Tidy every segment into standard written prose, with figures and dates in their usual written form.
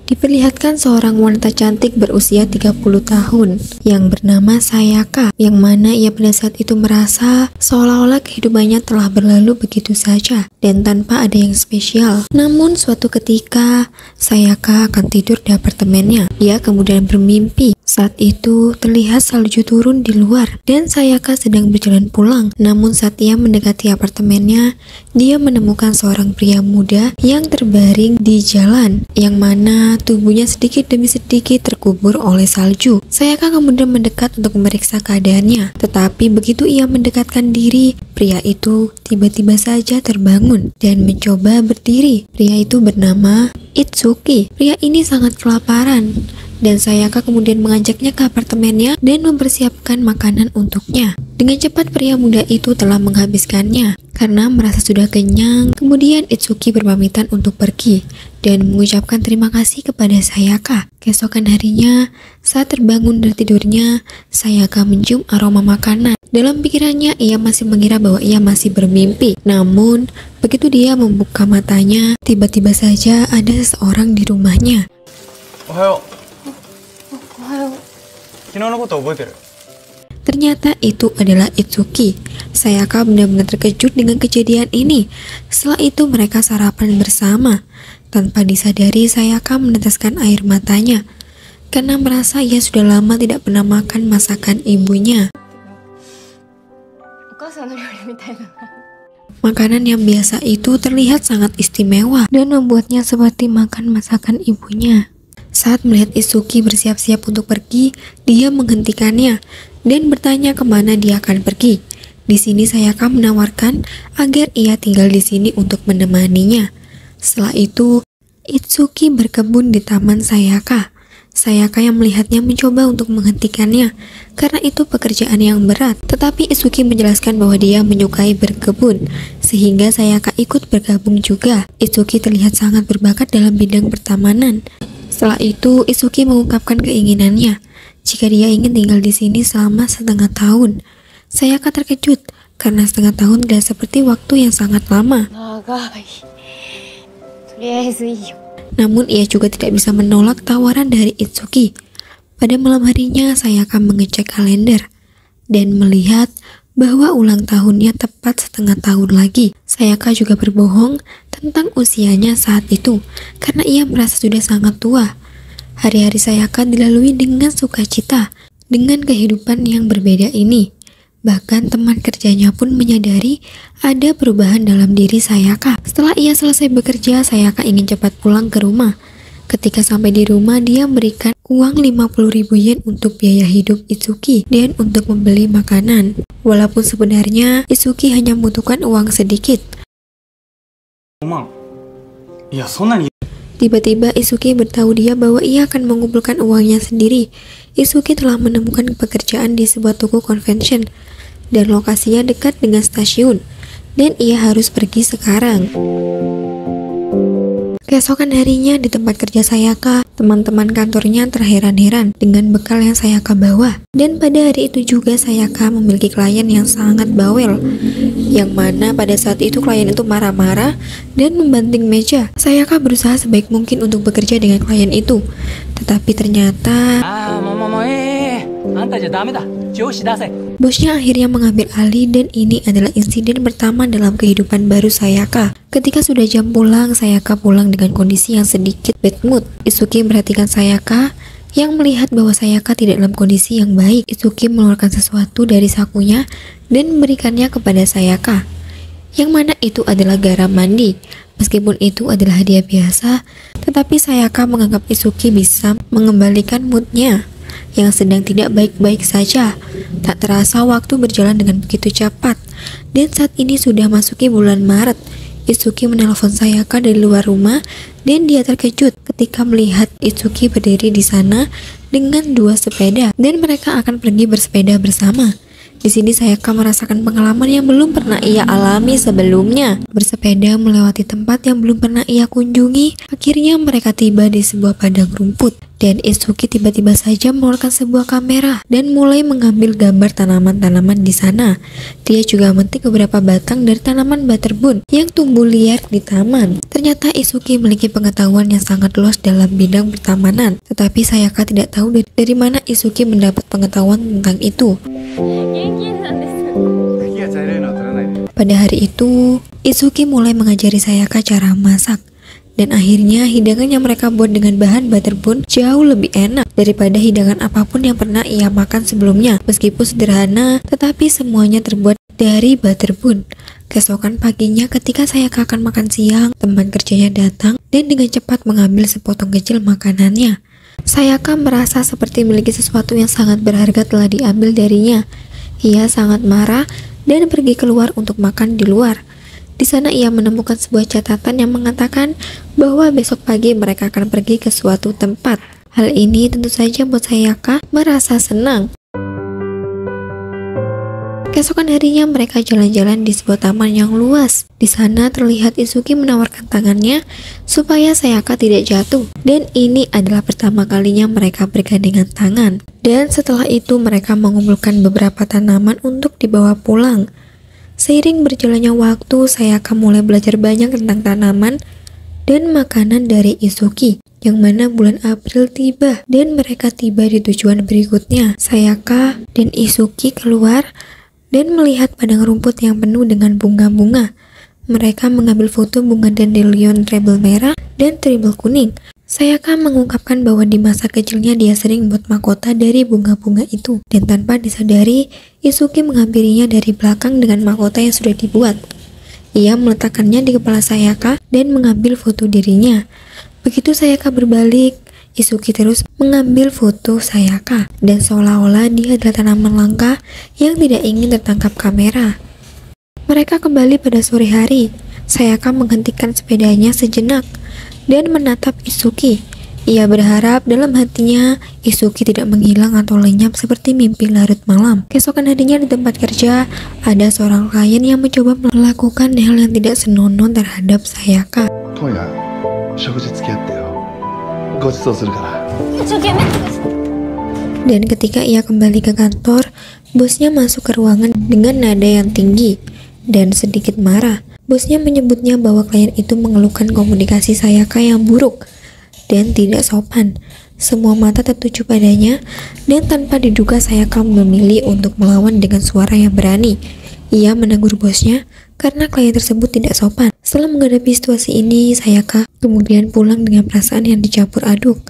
Diperlihatkan seorang wanita cantik berusia 30 tahun yang bernama Sayaka, yang mana ia pada saat itu merasa seolah-olah kehidupannya telah berlalu begitu saja dan tanpa ada yang spesial. Namun suatu ketika Sayaka akan tidur di apartemennya. Dia kemudian bermimpi. Saat itu terlihat salju turun di luar dan Sayaka sedang berjalan pulang. Namun saat ia mendekati apartemennya, dia menemukan seorang pria muda yang terbaring di jalan, yang mana tubuhnya sedikit demi sedikit terkubur oleh salju. Sayaka kemudian mendekat untuk memeriksa keadaannya. Tetapi begitu ia mendekatkan diri, pria itu tiba-tiba saja terbangun dan mencoba berdiri. Pria itu bernama Itsuki. Pria ini sangat kelaparan dan Sayaka kemudian mengajaknya ke apartemennya dan mempersiapkan makanan untuknya. Dengan cepat pria muda itu telah menghabiskannya karena merasa sudah kenyang. Kemudian Itsuki berpamitan untuk pergi dan mengucapkan terima kasih kepada Sayaka. Keesokan harinya, saat terbangun dari tidurnya, Sayaka mencium aroma makanan. Dalam pikirannya, ia masih mengira bahwa ia masih bermimpi. Namun, begitu dia membuka matanya, tiba-tiba saja ada seseorang di rumahnya. Ohayo. Ternyata itu adalah Itsuki. Sayaka benar-benar terkejut dengan kejadian ini. Setelah itu mereka sarapan bersama. Tanpa disadari Sayaka meneteskan air matanya karena merasa ia sudah lama tidak pernah makan masakan ibunya. Makanan yang biasa itu terlihat sangat istimewa dan membuatnya seperti makan masakan ibunya. Saat melihat Itsuki bersiap-siap untuk pergi, dia menghentikannya dan bertanya kemana dia akan pergi. Di sini Sayaka menawarkan agar ia tinggal di sini untuk menemaninya. Setelah itu, Itsuki berkebun di taman Sayaka. Sayaka yang melihatnya mencoba untuk menghentikannya karena itu pekerjaan yang berat. Tetapi Itsuki menjelaskan bahwa dia menyukai berkebun, sehingga Sayaka ikut bergabung juga. Itsuki terlihat sangat berbakat dalam bidang pertamanan. Setelah itu, Itsuki mengungkapkan keinginannya jika dia ingin tinggal di sini selama setengah tahun. Sayaka terkejut karena setengah tahun tidak seperti waktu yang sangat lama. Namun ia juga tidak bisa menolak tawaran dari Itsuki. Pada malam harinya, Sayaka mengecek kalender dan melihat bahwa ulang tahunnya tepat setengah tahun lagi. Sayaka juga berbohong tentang usianya saat itu karena ia merasa sudah sangat tua. Hari-hari Sayaka dilalui dengan sukacita dengan kehidupan yang berbeda ini. Bahkan teman kerjanya pun menyadari ada perubahan dalam diri Sayaka. Setelah ia selesai bekerja, Sayaka ingin cepat pulang ke rumah. Ketika sampai di rumah, dia memberikan uang 50.000 yen untuk biaya hidup Itsuki dan untuk membeli makanan. Walaupun sebenarnya Itsuki hanya membutuhkan uang sedikit. Tiba-tiba Itsuki bertahu dia bahwa ia akan mengumpulkan uangnya sendiri. Itsuki telah menemukan pekerjaan di sebuah toko convention dan lokasinya dekat dengan stasiun dan ia harus pergi sekarang. Keesokan harinya di tempat kerja Sayaka, teman-teman kantornya terheran-heran dengan bekal yang Sayaka bawa. Dan pada hari itu juga Sayaka memiliki klien yang sangat bawel, yang mana pada saat itu klien itu marah-marah dan membanting meja. Sayaka berusaha sebaik mungkin untuk bekerja dengan klien itu, tetapi ternyata bosnya akhirnya mengambil alih dan ini adalah insiden pertama dalam kehidupan baru Sayaka. Ketika sudah jam pulang, Sayaka pulang dengan kondisi yang sedikit bad mood. Itsuki memperhatikan Sayaka yang melihat bahwa Sayaka tidak dalam kondisi yang baik. Itsuki mengeluarkan sesuatu dari sakunya dan memberikannya kepada Sayaka, yang mana itu adalah garam mandi. Meskipun itu adalah hadiah biasa, tetapi Sayaka menganggap Itsuki bisa mengembalikan moodnya yang sedang tidak baik-baik saja. Tak terasa waktu berjalan dengan begitu cepat dan saat ini sudah masuki bulan Maret. Itsuki menelpon Sayaka dari luar rumah dan dia terkejut ketika melihat Itsuki berdiri di sana dengan dua sepeda dan mereka akan pergi bersepeda bersama. Di sini Sayaka merasakan pengalaman yang belum pernah ia alami sebelumnya. Bersepeda melewati tempat yang belum pernah ia kunjungi. Akhirnya mereka tiba di sebuah padang rumput. Dan Isuki tiba-tiba saja mengeluarkan sebuah kamera dan mulai mengambil gambar tanaman-tanaman di sana. Dia juga memetik beberapa batang dari tanaman butterbun yang tumbuh liar di taman. Ternyata Isuki memiliki pengetahuan yang sangat luas dalam bidang pertamanan. Tetapi Sayaka tidak tahu dari mana Isuki mendapat pengetahuan tentang itu. Pada hari itu, Isuki mulai mengajari Sayaka cara masak. Dan akhirnya hidangan yang mereka buat dengan bahan butterbun jauh lebih enak daripada hidangan apapun yang pernah ia makan sebelumnya. Meskipun sederhana, tetapi semuanya terbuat dari butterbun. Keesokan paginya ketika Sayaka akan makan siang, teman kerjanya datang dan dengan cepat mengambil sepotong kecil makanannya. Sayaka merasa seperti memiliki sesuatu yang sangat berharga telah diambil darinya. Ia sangat marah dan pergi keluar untuk makan di luar. Di sana ia menemukan sebuah catatan yang mengatakan bahwa besok pagi mereka akan pergi ke suatu tempat. Hal ini tentu saja membuat Sayaka merasa senang. Keesokan harinya mereka jalan-jalan di sebuah taman yang luas. Di sana terlihat Isuki menawarkan tangannya supaya Sayaka tidak jatuh. Dan ini adalah pertama kalinya mereka bergandengan tangan. Dan setelah itu mereka mengumpulkan beberapa tanaman untuk dibawa pulang. Seiring berjalannya waktu, Sayaka mulai belajar banyak tentang tanaman dan makanan dari Isuki, yang mana bulan April tiba dan mereka tiba di tujuan berikutnya. Sayaka dan Isuki keluar dan melihat padang rumput yang penuh dengan bunga-bunga. Mereka mengambil foto bunga dandelion treble merah dan treble kuning. Sayaka mengungkapkan bahwa di masa kecilnya dia sering membuat mahkota dari bunga-bunga itu, dan tanpa disadari, Isuki menghampirinya dari belakang dengan mahkota yang sudah dibuat. Ia meletakkannya di kepala Sayaka dan mengambil foto dirinya. Begitu Sayaka berbalik, Isuki terus mengambil foto Sayaka, dan seolah-olah dia adalah tanaman langka yang tidak ingin tertangkap kamera. Mereka kembali pada sore hari. Sayaka menghentikan sepedanya sejenak dan menatap Isuki. Ia berharap dalam hatinya Isuki tidak menghilang atau lenyap seperti mimpi larut malam. Keesokan harinya di tempat kerja, ada seorang klien yang mencoba melakukan hal yang tidak senonoh terhadap Sayaka. Dan ketika ia kembali ke kantor, bosnya masuk ke ruangan dengan nada yang tinggi dan sedikit marah. Bosnya menyebutnya bahwa klien itu mengeluhkan komunikasi Sayaka yang buruk dan tidak sopan. Semua mata tertuju padanya dan tanpa diduga Sayaka memilih untuk melawan dengan suara yang berani. Ia menegur bosnya karena klien tersebut tidak sopan. Setelah menghadapi situasi ini, Sayaka kemudian pulang dengan perasaan yang dicampur aduk.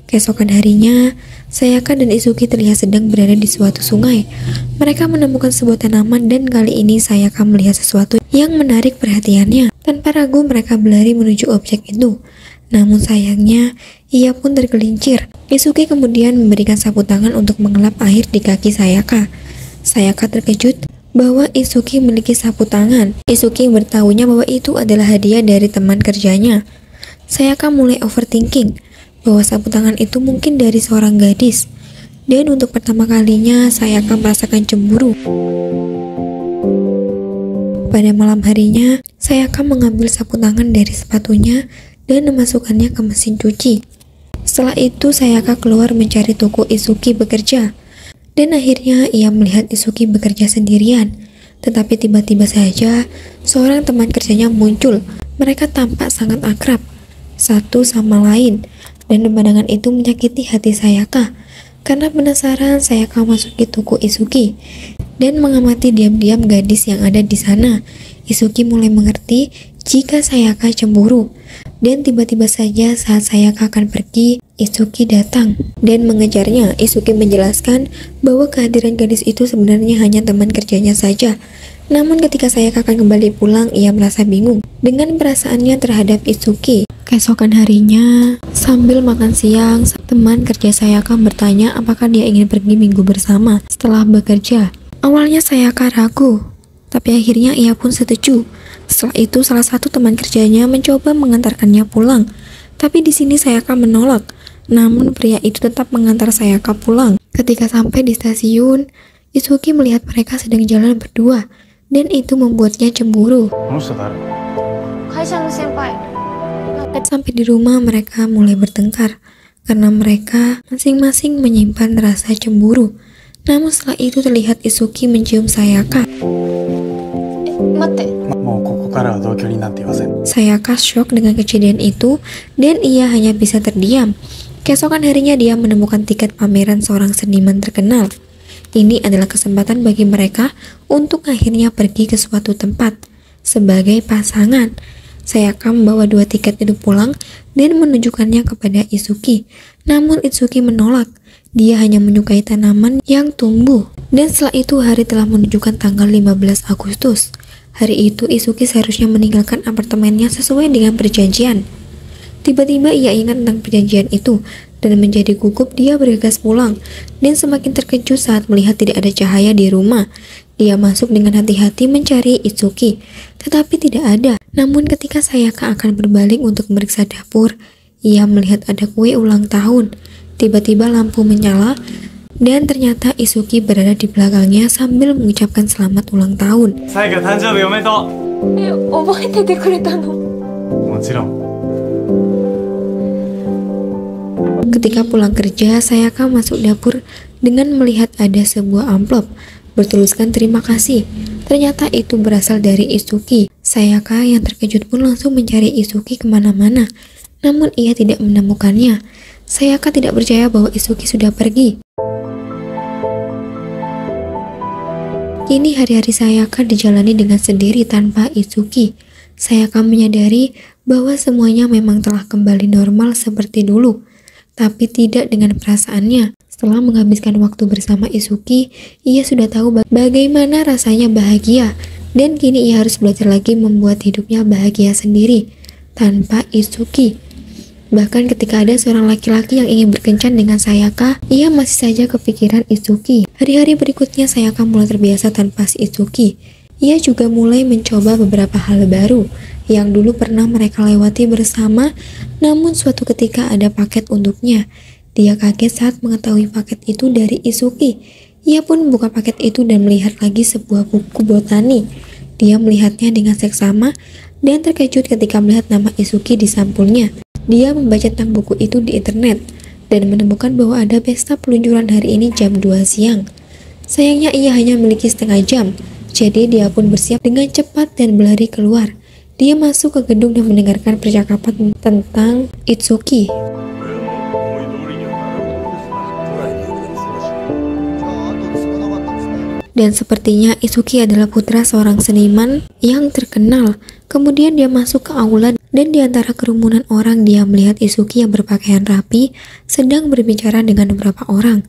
Keesokan harinya, Sayaka dan Isuki terlihat sedang berada di suatu sungai. Mereka menemukan sebuah tanaman dan kali ini Sayaka melihat sesuatu yang menarik perhatiannya. Tanpa ragu mereka berlari menuju objek itu. Namun sayangnya, ia pun tergelincir. Isuki kemudian memberikan sapu tangan untuk mengelap air di kaki Sayaka. Sayaka terkejut bahwa Isuki memiliki sapu tangan. Isuki bertahunya bahwa itu adalah hadiah dari teman kerjanya. Sayaka mulai overthinking bahwa sapu tangan itu mungkin dari seorang gadis. Dan untuk pertama kalinya Sayaka merasakan cemburu. Pada malam harinya, Sayaka mengambil sapu tangan dari sepatunya dan memasukkannya ke mesin cuci. Setelah itu Sayaka keluar mencari toko Isuki bekerja. Dan akhirnya ia melihat Isuki bekerja sendirian. Tetapi tiba-tiba saja seorang teman kerjanya muncul. Mereka tampak sangat akrab satu sama lain. Dan pemandangan itu menyakiti hati Sayaka. Karena penasaran, Sayaka masuki toko Isuki dan mengamati diam-diam gadis yang ada di sana. Isuki mulai mengerti jika Sayaka cemburu. Dan tiba-tiba saja saat Sayaka akan pergi, Isuki datang dan mengejarnya. Isuki menjelaskan bahwa kehadiran gadis itu sebenarnya hanya teman kerjanya saja. Namun ketika Sayaka akan kembali pulang, ia merasa bingung dengan perasaannya terhadap Isuki. Keesokan harinya, sambil makan siang, teman kerja Sayaka bertanya apakah dia ingin pergi minggu bersama setelah bekerja. Awalnya Sayaka ragu, tapi akhirnya ia pun setuju. Setelah itu salah satu teman kerjanya mencoba mengantarkannya pulang, tapi di sini Sayaka menolak. Namun pria itu tetap mengantar Sayaka pulang. Ketika sampai di stasiun, Isuki melihat mereka sedang jalan berdua, dan itu membuatnya cemburu. Sampai di rumah mereka mulai bertengkar karena mereka masing-masing menyimpan rasa cemburu. Namun setelah itu terlihat Isuki mencium Sayaka. Sayaka shock dengan kejadian itu dan ia hanya bisa terdiam. Keesokan harinya dia menemukan tiket pameran seorang seniman terkenal. Ini adalah kesempatan bagi mereka untuk akhirnya pergi ke suatu tempat sebagai pasangan. Sayaka membawa 2 tiket itu pulang dan menunjukkannya kepada Isuki. Namun Isuki menolak. Dia hanya menyukai tanaman yang tumbuh. Dan setelah itu hari telah menunjukkan tanggal 15 Agustus. Hari itu Isuki seharusnya meninggalkan apartemennya sesuai dengan perjanjian. Tiba-tiba ia ingat tentang perjanjian itu dan menjadi gugup. Dia bergegas pulang dan semakin terkejut saat melihat tidak ada cahaya di rumah. Dia masuk dengan hati-hati mencari Itsuki, tetapi tidak ada. Namun ketika Sayaka akan berbalik untuk memeriksa dapur, ia melihat ada kue ulang tahun. Tiba-tiba lampu menyala dan ternyata Isuki berada di belakangnya sambil mengucapkan selamat ulang tahun. Ketika pulang kerja, Sayaka masuk dapur dengan melihat ada sebuah amplop bertuliskan terima kasih. Ternyata itu berasal dari Isuki. Sayaka yang terkejut pun langsung mencari Isuki kemana-mana, namun ia tidak menemukannya. Sayaka tidak percaya bahwa Isuki sudah pergi. Kini hari-hari Sayaka dijalani dengan sendiri tanpa Isuki. Sayaka menyadari bahwa semuanya memang telah kembali normal seperti dulu, tapi tidak dengan perasaannya. Setelah menghabiskan waktu bersama Isuki, ia sudah tahu bagaimana rasanya bahagia, dan kini ia harus belajar lagi membuat hidupnya bahagia sendiri tanpa Isuki. Bahkan ketika ada seorang laki-laki yang ingin berkencan dengan Sayaka, ia masih saja kepikiran Isuki. Hari-hari berikutnya Sayaka mulai terbiasa tanpa si Isuki. Ia juga mulai mencoba beberapa hal baru yang dulu pernah mereka lewati bersama, namun suatu ketika ada paket untuknya. Dia kaget saat mengetahui paket itu dari Isuki. Ia pun membuka paket itu dan melihat lagi sebuah buku botani. Dia melihatnya dengan seksama dan terkejut ketika melihat nama Isuki di sampulnya. Dia membaca tentang buku itu di internet dan menemukan bahwa ada pesta peluncuran hari ini jam 2 siang. Sayangnya ia hanya memiliki setengah jam, jadi dia pun bersiap dengan cepat dan berlari keluar. Dia masuk ke gedung dan mendengarkan percakapan tentang Itsuki. Dan sepertinya Itsuki adalah putra seorang seniman yang terkenal. Kemudian dia masuk ke aula dan di antara kerumunan orang dia melihat Itsuki yang berpakaian rapi sedang berbicara dengan beberapa orang.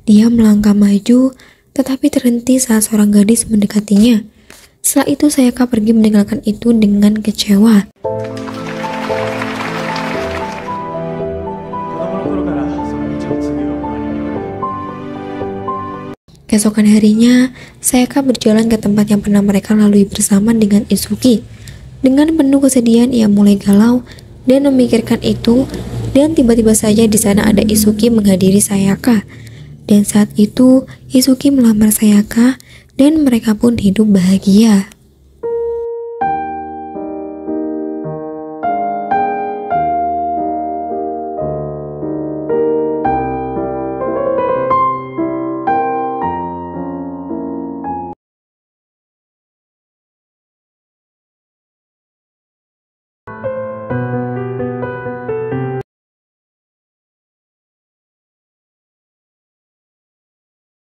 Dia melangkah maju tetapi terhenti saat seorang gadis mendekatinya. Setelah itu Sayaka pergi meninggalkan itu dengan kecewa. Keesokan harinya, Sayaka berjalan ke tempat yang pernah mereka lalui bersama dengan Itsuki. Dengan penuh kesedihan, ia mulai galau dan memikirkan itu, dan tiba-tiba saja di sana ada Itsuki menghadiri Sayaka. Dan saat itu, Itsuki melamar Sayaka, dan mereka pun hidup bahagia.